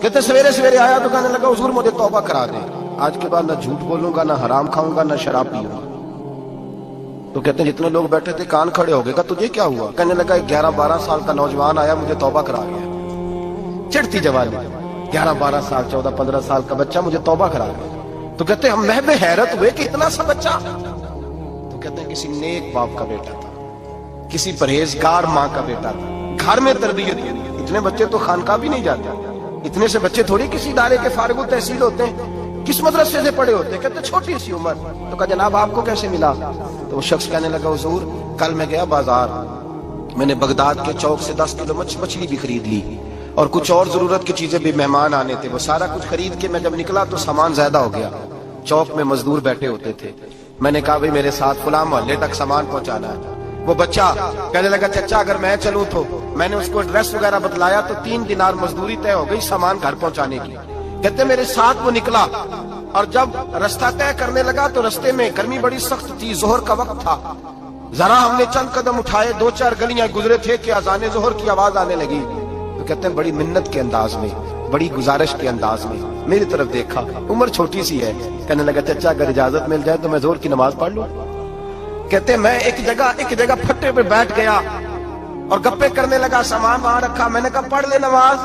کہتے سویرے سویرے آیا تو کہنے لگا حضور مجھے توبہ کرا دے، آج کے بعد نہ جھوٹ بولوں گا، نہ حرام کھاؤں گا، نہ شراب پیوں گا۔ تو کہتے ہیں جتنے لوگ بیٹھے تھے کان کھڑے ہو گئے، کہا تجھے کیا ہوا؟ کہنے لگا 11-12 سال کا نوجوان آیا مجھے توبہ کرا گیا، چڑھتی جوانی، 11-12 سال 14-15 سال کا بچہ مجھے توبہ کرا گیا۔ تو کہتے ہیں ہم محب حیرت ہوئے کہ اتنا سا بچہ؟ تو کہتے ہیں کسی نیک باپ کا بیٹا تھا، کسی پرہیزگار ماں کا بیٹا تھا، گھر میں تربیت دی۔ اتنے بچے تو خانقاہ بھی نہیں جاتے، اتنے سے بچے تھوڑی کسی ادارے کے فارغ التحصیل ہوتے ہیں، کس مدرسے سے پڑھے ہوتے ہیں؟ کہتے چھوٹی سی عمر۔ تو کہا جناب آپ کو کیسے ملا؟ تو وہ شخص کہنے لگا حضور کل میں گیا بازار، میں نے بغداد کے چوک سے 10 کلو مچھلی بھی خرید لی اور کچھ اور ضرورت کی چیزیں بھی، مہمان آنے تھے، وہ سارا کچھ خرید کے میں جب نکلا تو سامان زیادہ ہو گیا۔ چوک میں مزدور بیٹھے ہوتے تھے، میں نے کہا بھئی میرے ساتھ فلاں محلے تک سامان پہنچانا ہے۔ وہ بچہ کہنے لگا چچا اگر میں چلوں تو، میں نے اس کو ایڈریس وغیرہ بتلایا تو 3 دینار مزدوری طے ہو گئی سامان گھر پہنچانے کی۔ کہتے میرے ساتھ وہ نکلا اور جب رستہ طے کرنے لگا تو رستے میں گرمی بڑی سخت تھی، ظہر کا وقت تھا، ذرا ہم نے چند قدم اٹھائے، 2-4 گلیاں گزرے تھے کہ اذان ظہر کی آواز آنے لگی۔ تو کہتے ہیں بڑی منت کے انداز میں، بڑی گزارش کے انداز میں میری طرف دیکھا، عمر چھوٹی سی ہے، کہنے لگا چچا اگر اجازت مل جائے تو میں ظہر کی نماز پڑھ لوں۔ کہتے ہیں میں ایک جگہ پھٹے پہ بیٹھ گیا اور گپے کرنے لگا، سامان وہاں رکھا، میں نے کہا پڑھ لے نماز۔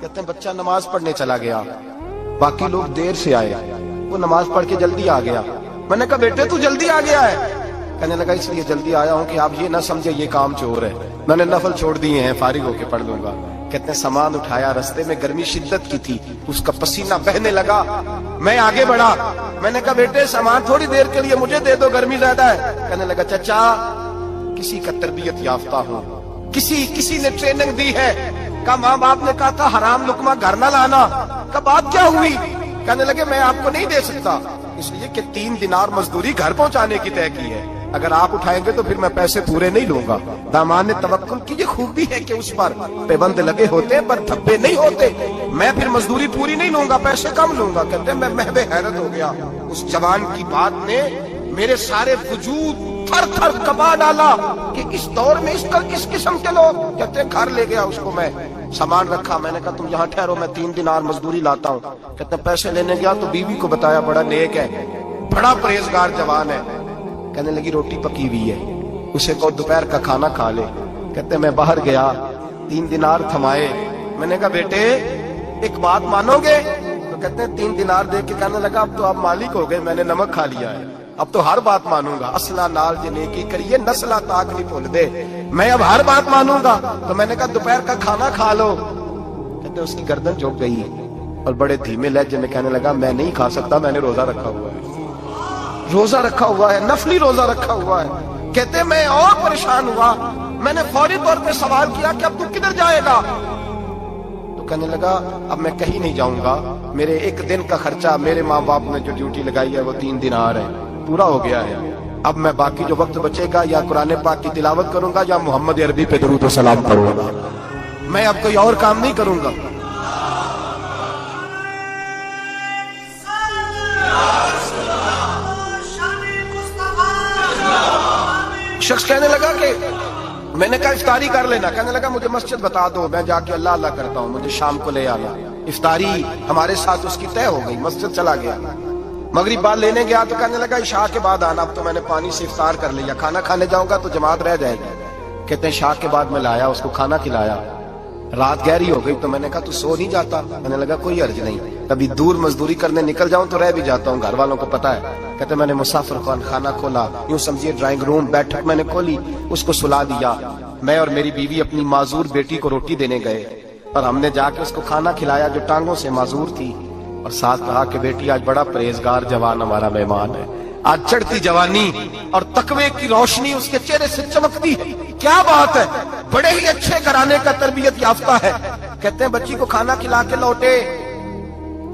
کہتے ہیں بچہ نماز پڑھنے چلا گیا، باقی لوگ دیر سے آئے، وہ نماز پڑھ کے جلدی آ گیا۔ میں نے کہا بیٹے تو جلدی آ گیا ہے؟ کہنے لگا اس لیے جلدی آیا ہوں کہ آپ یہ نہ سمجھے یہ کام چور ہے، میں نے نفل چھوڑ دیے ہیں، فارغ ہو کے پڑھ لوں گا۔ کہتے ہیں سامان اٹھایا، رستے میں گرمی شدت کی تھی، اس کا پسینہ بہنے لگا، میں آگے بڑھا، میں نے کہا بیٹے سامان تھوڑی دیر کے لیے مجھے دے دو، گرمی زیادہ ہے۔ کہنے لگا چچا کسی کا تربیت یافتہ ہوں، کسی نے ٹریننگ دی ہے، کہا ماں باپ نے کہا تھا حرام لقمہ گھر نہ لانا، کہا بات کیا ہوئی؟ کہنے لگے میں آپ کو نہیں دے سکتا، اس لیے کہ 3 دینار مزدوری گھر پہنچانے کی طے کی ہے، اگر آپ اٹھائیں گے تو پھر میں پیسے پورے نہیں لوں گا۔ دامان توکل کی یہ خوبی ہے کہ اس پر پیبند لگے ہوتے ہیں پر دھبے نہیں ہوتے، میں پھر مزدوری پوری نہیں لوں گا، پیسے کم لوں گا۔ کہتے ہیں میں محو حیرت ہو گیا، اس جوان کی بات نے میرے سارے وجود تھر تھر کبا ڈالا کہ اس دور میں اس قسم کے لوگ۔ کہتے ہیں گھر لے گیا اس کو، میں سامان رکھا، میں نے کہا تم یہاں ٹھہرو میں 3 دینار مزدوری لاتا ہوں۔ کہتے ہیں پیسے لینے گیا تو بیوی کو بتایا بڑا نیک ہے، بڑا پرہیزگار جوان ہے، کہنے لگی روٹی پکی ہوئی ہے، اسے کہو دوپہر کا کھانا کھا لے۔ کہتے ہیں میں باہر گیا، 3 دینار تھمائے، میں نے کہا بیٹے ایک بات مانو گے؟ تو کہتے ہیں 3 دینار دے کے کہنے لگا اب تو آپ مالک ہو گئے، میں نے نمک کھا لیا ہے، اب تو ہر بات مانوں گا، اصلہ نال جے نیکی کریے نسلہ تاک نہیں بھول دے، میں اب ہر بات مانوں گا۔ تو میں نے کہا دوپہر کا کھانا کھا لو۔ کہتے ہیں اس کی گردن جھک گئی اور بڑے دھیمے لہجے میں کہنے لگا میں نہیں کھا سکتا، میں نے روزہ رکھا ہوا ہے، روزہ رکھا ہوا ہے، نفلی روزہ رکھا ہوا ہے۔ کہتے ہیں میں اور پریشان ہوا، میں نے فوری طور پہ سوال کیا کہ اب تو کدھر جائے گا؟ تو کہنے لگا اب میں کہیں نہیں جاؤں گا، میرے 1 دن کا خرچہ میرے ماں باپ نے جو ڈیوٹی لگائی ہے وہ 3 دینار ہے، پورا ہو گیا ہے، اب میں باقی جو وقت بچے گا یا قرآن پاک کی تلاوت کروں گا یا محمد عربی پہ درود و سلام پڑھوں گا، میں اب کوئی اور کام نہیں کروں گا۔ شخص کہنے لگا کہ میں نے کہا افطاری کر لینا، کہنے لگا مجھے مسجد بتا دو، میں جا کے اللہ اللہ کرتا ہوں، مجھے شام کو لے آنا۔ افطاری ہمارے ساتھ اس کی طے ہو گئی، مسجد چلا گیا، مغرب بعد لینے گیا تو کہنے لگا عشاء کے بعد آنا، اب تو میں نے پانی سے افطار کر لیا، کھانا کھانے جاؤں گا تو جماعت رہ جائے گی۔ کہتے ہیں عشاء کے بعد میں لایا، اس کو کھانا کھلایا، رات گہری ہو گئی تو میں نے کہا تو سو نہیں جاتا؟ کہنے لگا کوئی عرض نہیں، کبھی دور مزدوری کرنے نکل جاؤں تو رہ بھی جاتا ہوں، گھر والوں کو پتا ہے۔ کہتے میں نے مسافر خانہ کھولا، یوں سمجھیے ڈرائنگ روم بیٹھک میں نے کھولی، اس کو سلا دیا، میں اور میری بیوی اپنی معذور بیٹی کو روٹی دینے گئے اور ہم نے جا کے اس کو کھانا کھلایا جو ٹانگوں سے معذور تھی، اور ساتھ کہا کہ بیٹی آج بڑا پرہیزگار جوان ہمارا مہمان ہے، آج چڑھتی جوانی اور تقوی کی روشنی اس کے چہرے سے چمکتی ہے، کیا بات ہے، بڑے ہی اچھے گھرانے کا تربیت یافتہ ہے۔ کہتے ہیں بچی کو کھانا کھلا کے لوٹے،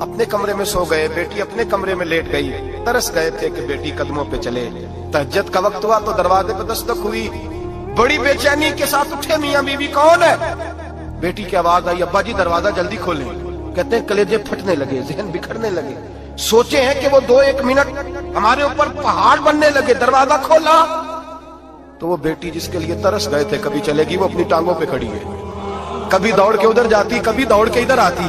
اپنے کمرے میں سو گئے، بیٹی اپنے کمرے میں لیٹ گئی، ترس گئے تھے کہ بیٹی قدموں پہ چلے۔ تہجد کا وقت ہوا تو دروازے پہ دستک ہوئی، بڑی بے چینی کے ساتھ اٹھے میاں بیوی کون ہے؟ بیٹی کی آواز آئی ابا جی دروازہ جلدی کھولیں۔ کہتے ہیں کلیجے پھٹنے لگے، ذہن بکھرنے لگے، سوچے ہیں کہ وہ 2-1 منٹ ہمارے اوپر پہاڑ بننے لگے، دروازہ کھولا تو وہ بیٹی جس کے لیے ترس گئے تھے کبھی چلے گی، وہ اپنی ٹانگوں پہ کھڑی ہے، کبھی دوڑ کے ادھر جاتی، کبھی دوڑ کے ادھر آتی،